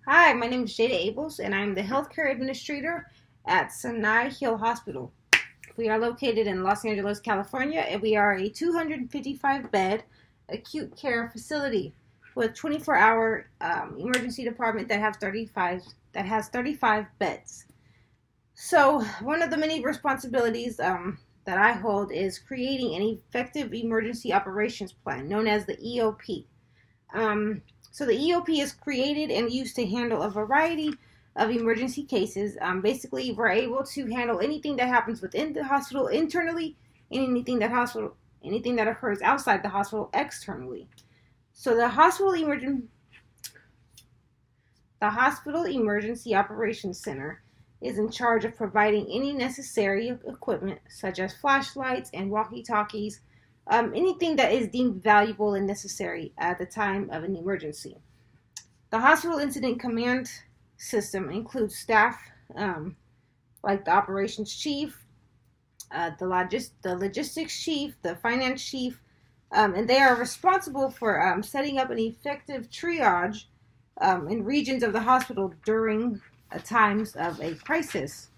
Hi, my name is Jada Abels, and I'm the Healthcare Administrator at Sinai Hill Hospital. We are located in Los Angeles, California, and we are a 255-bed acute care facility with 24-hour emergency department that has 35 beds. So, one of the many responsibilities that I hold is creating an effective emergency operations plan, known as the EOP. So the EOP is created and used to handle a variety of emergency cases. Basically, we're able to handle anything that happens within the hospital internally, and anything that occurs outside the hospital externally. So the hospital emergency operations center is in charge of providing any necessary equipment, such as flashlights and walkie-talkies, anything that is deemed valuable and necessary at the time of an emergency. The hospital incident command system includes staff like the operations chief, the logistics chief, the finance chief, and they are responsible for setting up an effective triage in regions of the hospital during times of a crisis.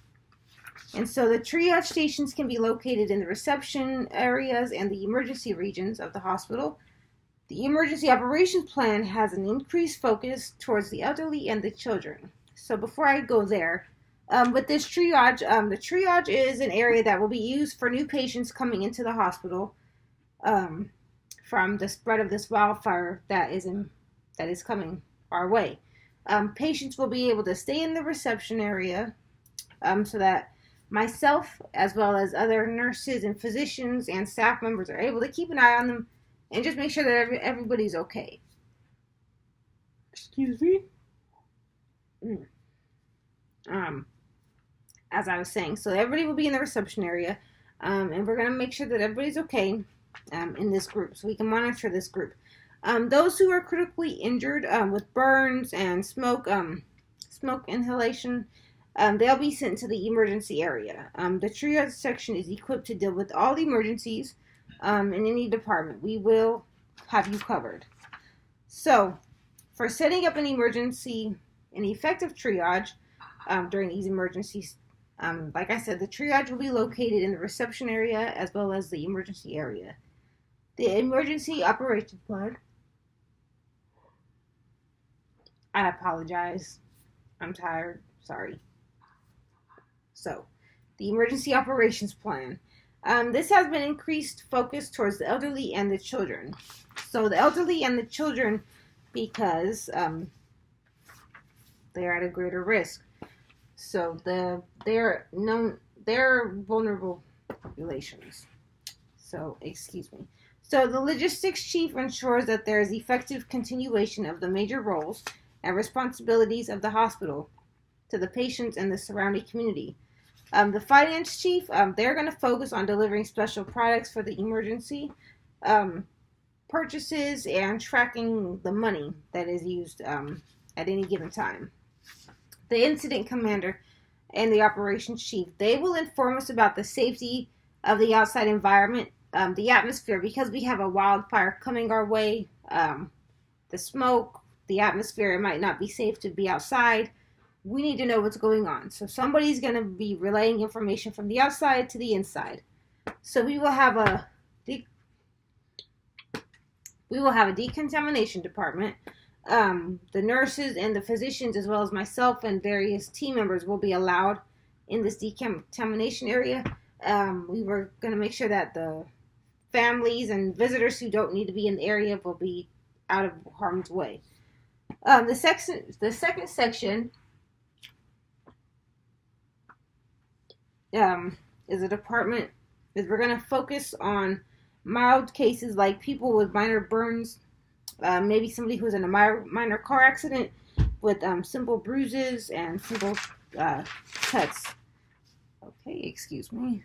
And so the triage stations can be located in the reception areas and the emergency regions of the hospital. The emergency operations plan has an increased focus towards the elderly and the children. So before I go there, with this triage, the triage is an area that will be used for new patients coming into the hospital from the spread of this wildfire that is coming our way. Patients will be able to stay in the reception area so that myself, as well as other nurses and physicians and staff members, are able to keep an eye on them and just make sure that everybody's okay. Excuse me? As I was saying, so everybody will be in the reception area, and we're going to make sure that everybody's okay in this group, so we can monitor this group. Those who are critically injured with burns and smoke inhalation, they'll be sent to the emergency area. The triage section is equipped to deal with all emergencies in any department. We will have you covered. So, for setting up an effective triage during these emergencies, like I said, the triage will be located in the reception area as well as the emergency area. The emergency operations plan. I apologize. I'm tired. Sorry. So, the emergency operations plan. This has been increased focus towards the elderly and the children. So the elderly and the children, because they are at a greater risk. So they're vulnerable populations. So excuse me. So the logistics chief ensures that there is effective continuation of the major roles and responsibilities of the hospital to the patients and the surrounding community. The finance chief, they're going to focus on delivering special products for the emergency purchases and tracking the money that is used at any given time. The incident commander and the operations chief, they will inform us about the safety of the outside environment, the atmosphere, because we have a wildfire coming our way, the smoke, the atmosphere, it might not be safe to be outside. We need to know what's going on. So somebody's going to be relaying information from the outside to the inside. So we will have a decontamination department. The nurses and the physicians, as well as myself and various team members, will be allowed in this decontamination area. We were going to make sure that the families and visitors who don't need to be in the area will be out of harm's way. The second section is a department is we're going to focus on mild cases like people with minor burns, maybe somebody who's in a minor car accident with simple bruises and simple cuts. Okay, excuse me.